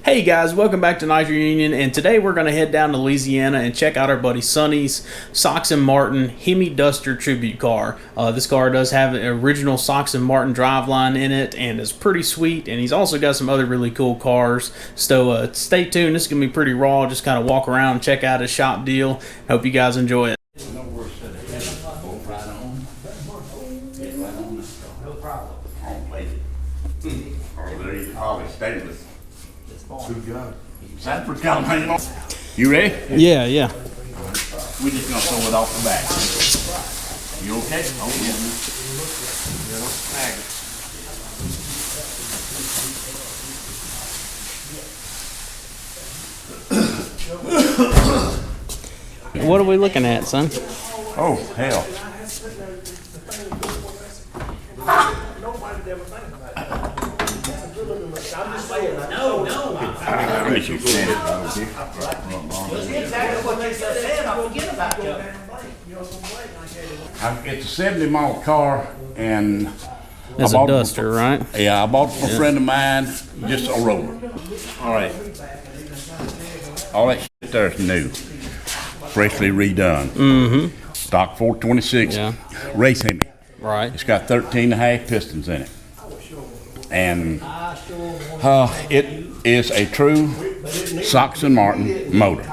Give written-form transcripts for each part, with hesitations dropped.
Hey guys, welcome back to Nitro Union, and today we're going to head down to Louisiana and check out our buddy Sonny's Sox and Martin Hemi Duster tribute car. This car does have an original Sox and Martin driveline in it, and is pretty sweet, and he's also got some other really cool cars. So stay tuned, this is going to be pretty raw, just kind of walk around and check out his shop deal. Hope you guys enjoy it. You ready? Yeah, yeah. We're just gonna throw it off the back. You okay? Oh yeah. What are we looking at, son? Oh hell. It's a 70-mile car, and That's a Duster, right? Yeah, I bought it from a friend of mine, just a roller. All right. All that shit there's new, freshly redone. Mm-hmm. Stock 426, yeah. Race Hemi. Right. It's got 13.5 pistons in it. And it is a true Sox and Martin motor.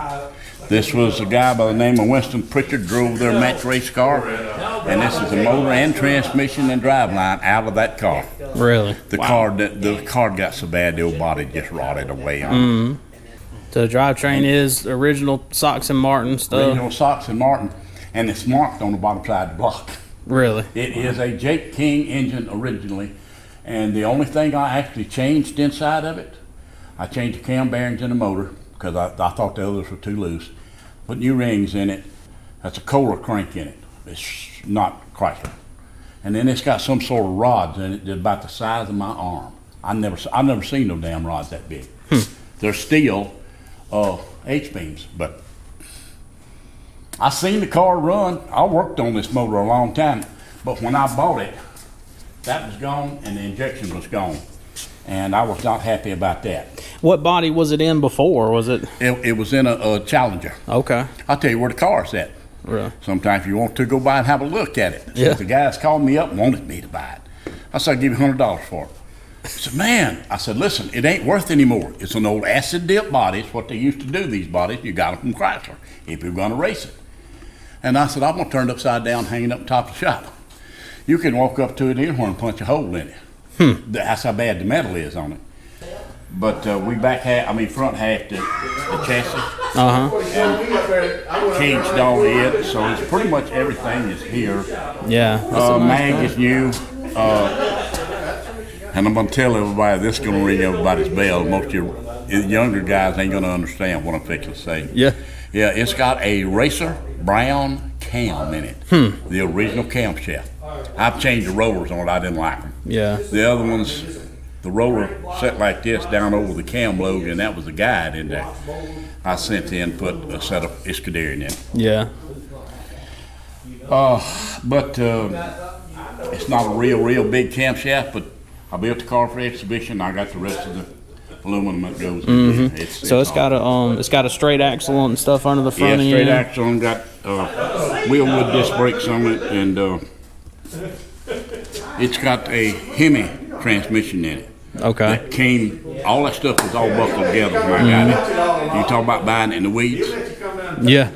This was a guy by the name of Winston Pritchard drove their match race car, and this is a motor and transmission and driveline out of that car. Really? The car got so bad the old body just rotted away on it. So the drivetrain is original Sox and Martin stuff. Original Sox and Martin, and it's marked on the bottom side of the block. Really? It is a Jake King engine originally. And the only thing I actually changed inside of it, I changed the cam bearings in the motor because I thought the others were too loose. Put new rings in it. That's a Kohler crank in it. It's not Chrysler. And then it's got some sort of rods in it that's about the size of my arm. I've never seen no damn rods that big. They're steel H-beams, but I seen the car run. I worked on this motor a long time, but when I bought it, that was gone and the injection was gone, and I was not happy about that. What body was it in before? Was it? It was in a Challenger. Okay. I'll tell you where the car's at. Really? Sometimes if you want to go by and have a look at it. Yeah. The guys called me up and wanted me to buy it. I said, I'll give you $100 for it. He said, man, I said, listen, it ain't worth anymore. It's an old acid dip body. It's what they used to do, these bodies. You got them from Chrysler if you're gonna race it. And I said, I'm gonna turn it upside down, hanging up top of the shop. You can walk up to it here and punch a hole in it. That's how bad the metal is on it. But we front half the chassis. And changed all it, so it's pretty much everything is here. Yeah. Mag is new. And I'm gonna tell everybody, this is gonna ring everybody's bell. Most of your younger guys ain't gonna understand what I'm fixing to say. Yeah. Yeah, it's got a Racer brown cam in it. The original camshaft. I've changed the rollers on it, I didn't like them. Yeah. The other ones, the roller set like this down over the cam lobe, and that was the guide in there. I sent in, put a set of Iscadarian in. Yeah. But it's not a real big camshaft, but I built the car for exhibition. I got the rest of the aluminum that goes in there. So it's got a straight axle and stuff under the front end. Yeah, straight axle, and got wheel wood disc brakes on it, and it's got a Hemi transmission in it. Okay. That came, all that stuff was all buckled together when I got it. You talk about buying it in the weeds. Yeah.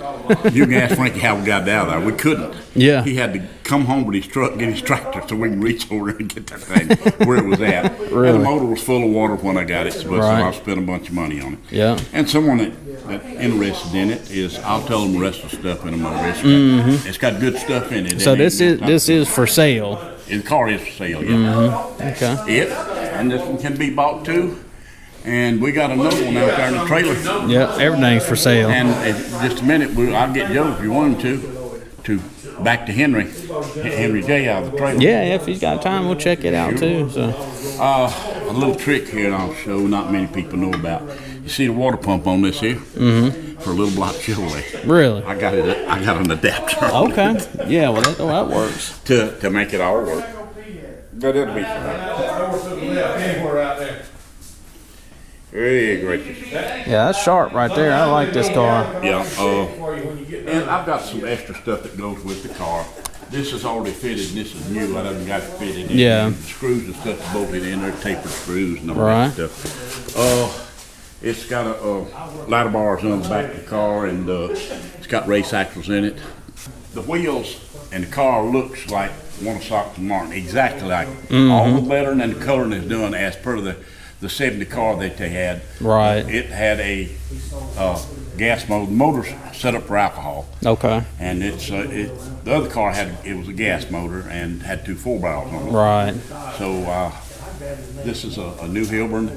You can ask Frankie how we got it out of there. We couldn't. Yeah. He had to come home with his truck, get his tractor, so we can reach over and get that thing where it was at. Really? And the motor was full of water when I got it, so Right. I spent a bunch of money on it. Yeah. And someone that's interested in it is, I'll tell them the rest of the stuff in the motor. It's got good stuff in it. So this is for sale. The car is for sale, yeah. Okay. And this one can be bought too. And we got another one out there in the trailer. Yep, everything's for sale. And in just a minute, I'll get Joe if you want him to back to Henry J out of the trailer. Yeah, if he's got time, we'll check it out too. So, a little trick here I'll show not many people know about. You see the water pump on this here? Mm-hmm. For a little block Chevrolet. Really? I got an adapter. Okay. Yeah, well, that works. To make it all work. But it'll be fine. Anywhere out there. Very gracious. Yeah, that's sharp right there. I like this car. Yeah. And I've got some extra stuff that goes with the car. This is already fitted, and this is new. I haven't got it fitted in. Yeah. The screws and stuff bolted in there, tapered screws and all Right. that stuff. It's got a ladder bars on the back of the car, and it's got race axles in it. The wheels and the car looks like one of Sox and Martin, exactly like it. All the lettering and the coloring is done as per the 70 car that they had. Right. It had a gas motor. The motor's set up for alcohol. Okay. And the other car was a gas motor and had 2 4-barrels on it. Right. So this is a new Hilburn,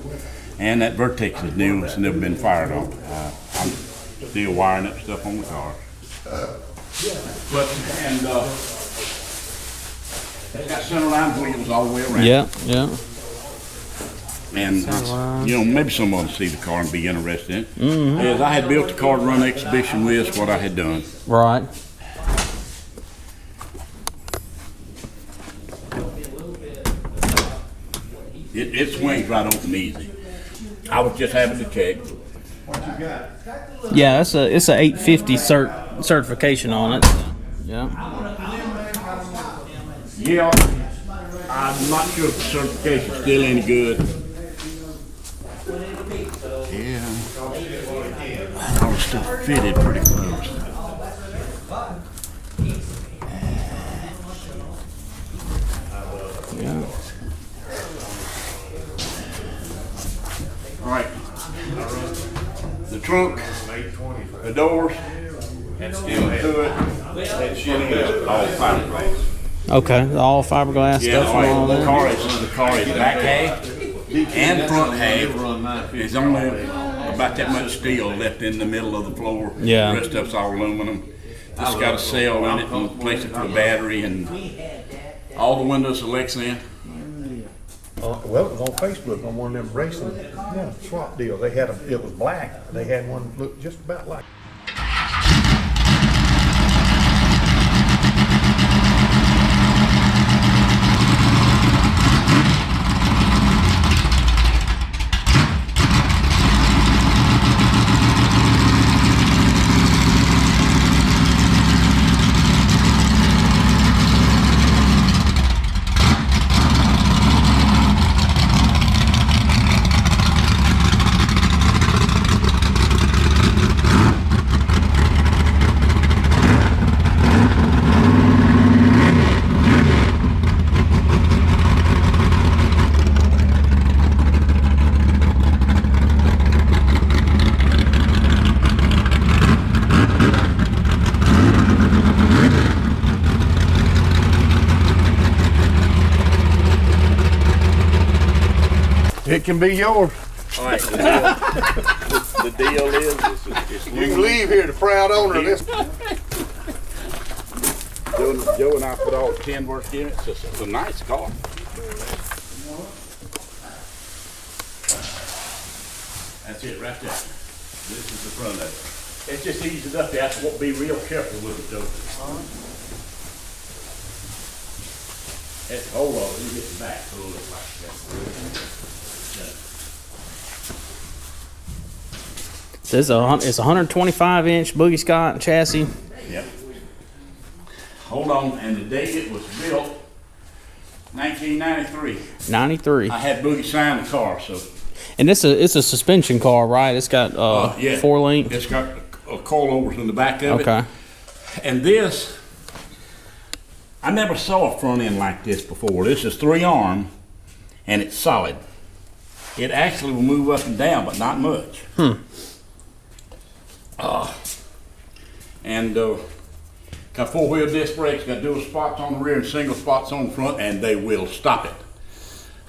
and that Vertex is new. It's never been fired on. I'm still wiring up stuff on the car. It's got center line wheels all the way around. Yeah, yeah. And maybe someone will see the car and be interested in it. Mm-hmm. As I had built the car to run an exhibition with, is what I had done. Right. It swings right open easy. I was just having to check. Yeah, it's a 850 certification on it. Yeah. Yeah, I'm not sure if the certification's still any good. Yeah, all the stuff fitted pretty close. Yeah. All right, the trunk, the doors, and to it, all fiberglass. Okay, all fiberglass Yeah, stuff and all the that. car is back half and front half. There's only about that much steel left in the middle of the floor. Yeah. The rest of it's all aluminum. It's got a cell in it and a place for the battery, and all the windows are Lexan. Well, it was on Facebook on one of them racing swap deals. They had it was black. They had one that looked just about like. It can be yours. All right, the deal is You can leave here the proud owner of this. Joe and I put all the 10 work in it. It's a nice car. That's it right there. This is the front of it. It's just easy enough. You have to be real careful with it, Joe. That's the hold on. You get the back. Pull it like that. It's a 125-inch Boogie Scott chassis. Yep. Hold on, and the date it was built, 1993. 93. I had Boogie sign the car, so. And it's a suspension car, right? It's got Yeah. 4-link. It's got coilovers in the back of it. Okay. And this, I never saw a front end like this before. This is 3-arm, and it's solid. It actually will move up and down, but not much. And got 4-wheel disc brakes, got dual spots on the rear and single spots on the front, and they will stop it.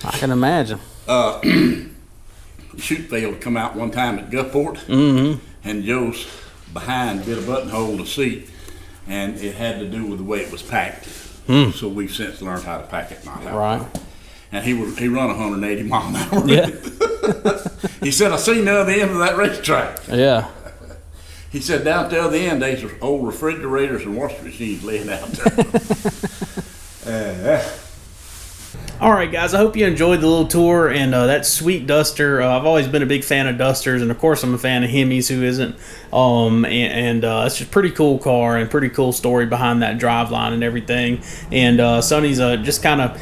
I can imagine. The chute failed to come out one time at Gulfport, and Joe's behind bit a buttonhole in the seat, and it had to do with the way it was packed. So we've since learned how to pack it in our house. Right. And he run 180 mile an hour. Yeah. He said, I seen the other end of that racetrack. Yeah. He said, down at the other end, there's old refrigerators and washing machines laying out there. All right, guys, I hope you enjoyed the little tour and that sweet Duster. I've always been a big fan of Dusters, and of course I'm a fan of Hemis, who isn't. It's just a pretty cool car and pretty cool story behind that driveline and everything. And Sonny's just kind of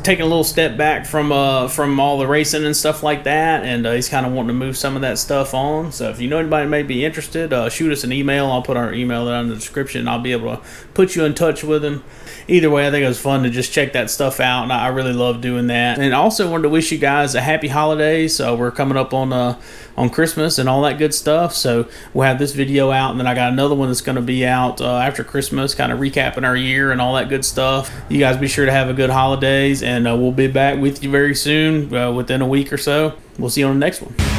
taking a little step back from all the racing and stuff like that, and he's kind of wanting to move some of that stuff on. So if you know anybody that may be interested, shoot us an email. I'll put our email down in the description, and I'll be able to put you in touch with him. Either way, I think it was fun to just check that stuff out, and I really love doing that. And I also wanted to wish you guys a happy holidays. We're coming up on Christmas and all that good stuff, so we'll have this video out, and then I got another one that's going to be out after Christmas, kind of recapping our year and all that good stuff. You guys be sure to have a good holidays, and we'll be back with you very soon, within a week or so. We'll see you on the next one.